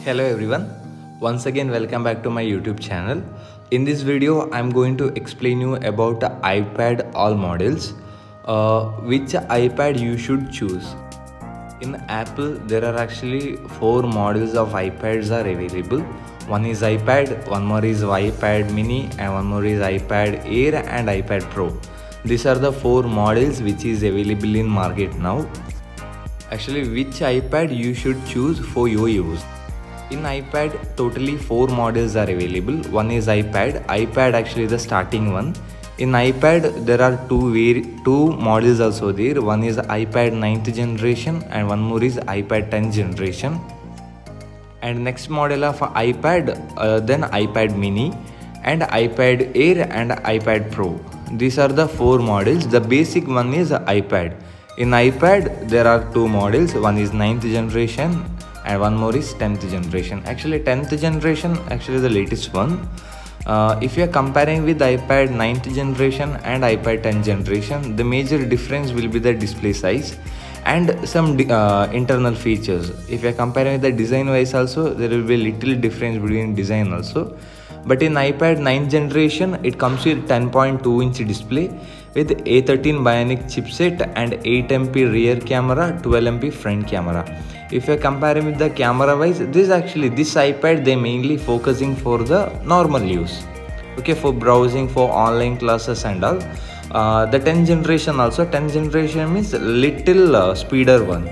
Hello everyone, once again welcome back to my YouTube channel. In this video I'm going to explain you about the iPad all models, which iPad you should choose. In Apple there are actually 4 models of iPads are available. One is iPad, one more is iPad mini and one more is iPad Air and iPad Pro. These are the 4 models which is available in market now. Actually, which iPad you should choose for your use? In iPad, totally 4 models are available. One is iPad actually the starting one. In iPad, there are two models also there. One is iPad 9th generation and one more is iPad 10th generation. And next model of iPad, then iPad mini and iPad Air and iPad Pro. These are the 4 models. The basic one is iPad. In iPad, there are 2 models. One is 9th generation and one more is 10th generation. Actually 10th generation actually the latest one. If you are comparing with iPad 9th generation and iPad 10th generation, the major difference will be the display size and some internal features. If you are comparing with the design wise also, there will be little difference between design also. But in iPad 9th generation, it comes with 10.2 inch display with A13 Bionic chipset and 8MP rear camera, 12MP front camera. If you are comparing with the camera wise, this iPad they mainly focusing for the normal use. Okay, for browsing, for online classes and all. The 10th generation also, 10th generation means little speeder one.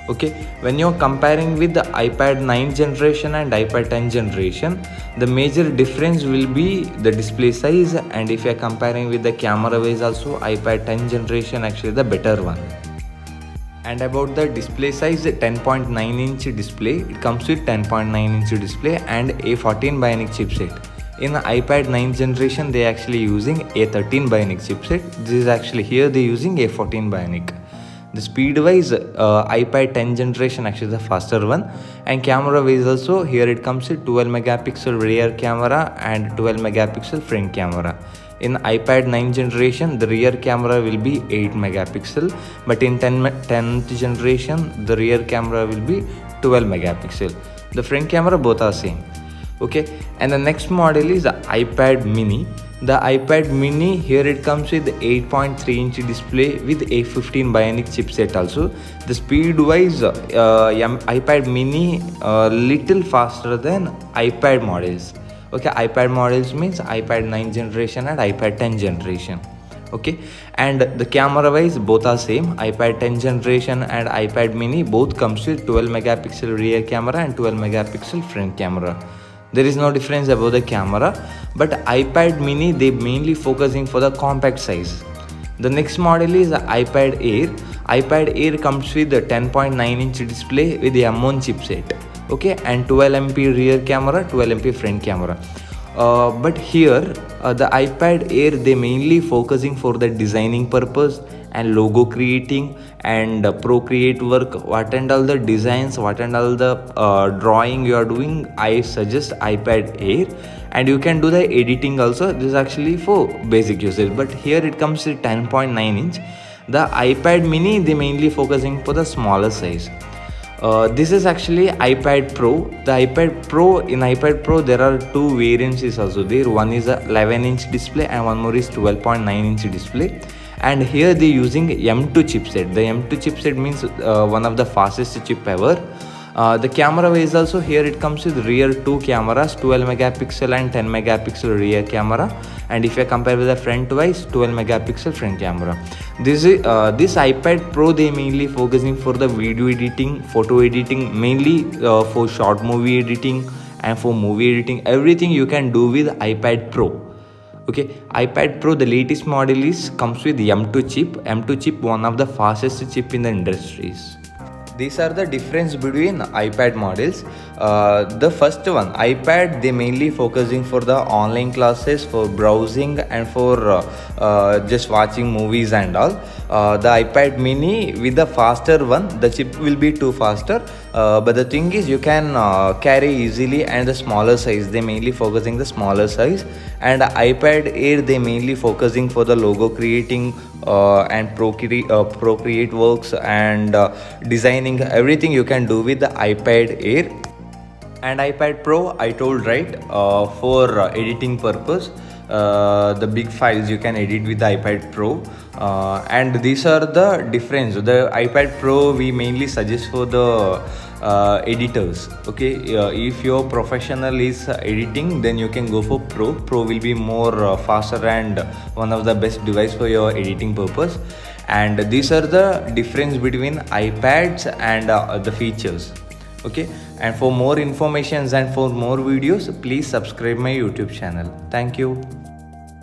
Okay, when you're comparing with the iPad 9th generation and iPad 10th generation, the major difference will be the display size, and if you're comparing with the camera wise also, iPad 10th generation actually the better one. And about the display size, 10.9 inch display, it comes with 10.9 inch display and A14 Bionic chipset. In iPad 9th generation, they actually using A13 Bionic chipset. This is actually here they using A14 Bionic. The speed wise, iPad 10th generation actually the faster one, and camera wise also here it comes with 12 megapixel rear camera and 12 megapixel front camera. In iPad 9th generation, the rear camera will be 8 megapixel, but in 10th generation, the rear camera will be 12 megapixel. The front camera both are same. Okay, and the next model is the iPad mini. The iPad mini, here it comes with 8.3 inch display with A15 Bionic chipset also. The speed wise, iPad mini little faster than iPad models. Okay, iPad models means iPad 9th generation and iPad 10th generation. Okay, and the camera wise both are same. iPad 10th generation and iPad mini both comes with 12 megapixel rear camera and 12 megapixel front camera. There is no difference about the camera, but iPad mini they mainly focusing for the compact size. The next model is the iPad Air. iPad Air comes with a 10.9 inch display with the M1 chipset. Okay, and 12MP rear camera, 12MP front camera. But here the iPad Air they mainly focusing for the designing purpose and logo creating and procreate work, what and all the designs, what and all the drawing you are doing. I suggest iPad Air, and you can do the editing also. This is actually for basic usage, but here it comes with 10.9 inch. The iPad mini they mainly focusing for the smaller size. This is actually iPad Pro. The iPad Pro, in iPad Pro there are 2 variants is also there. One is a 11 inch display and one more is 12.9 inch display. And here they using M2 chipset. The M2 chipset means one of the fastest chip ever. The camera wise also here it comes with rear 2 cameras, 12 megapixel and 10 megapixel rear camera, and if you compare with the front wise, 12 megapixel front camera. This iPad Pro they mainly focusing for the video editing, photo editing, mainly for short movie editing and for movie editing. Everything you can do with iPad Pro. Okay, iPad Pro the latest model is comes with M2 chip. M2 chip one of the fastest chip in the industries. These are the difference between iPad models. The first one, iPad, they mainly focusing for the online classes, for browsing and for just watching movies and all. The iPad mini with the faster one, the chip will be too faster, but the thing is you can carry easily, and the smaller size, they mainly focusing the smaller size. And iPad Air they mainly focusing for the logo creating and procreate works and designing. Everything you can do with the iPad Air. And iPad Pro, I told right, for editing purpose, the big files you can edit with the iPad Pro, and these are the difference. The iPad Pro we mainly suggest for the editors. Okay, if your professional is editing, then you can go for Pro will be more faster and one of the best device for your editing purpose. And these are the difference between iPads and the features. Okay, and for more informations and for more videos, please subscribe my YouTube channel. Thank you.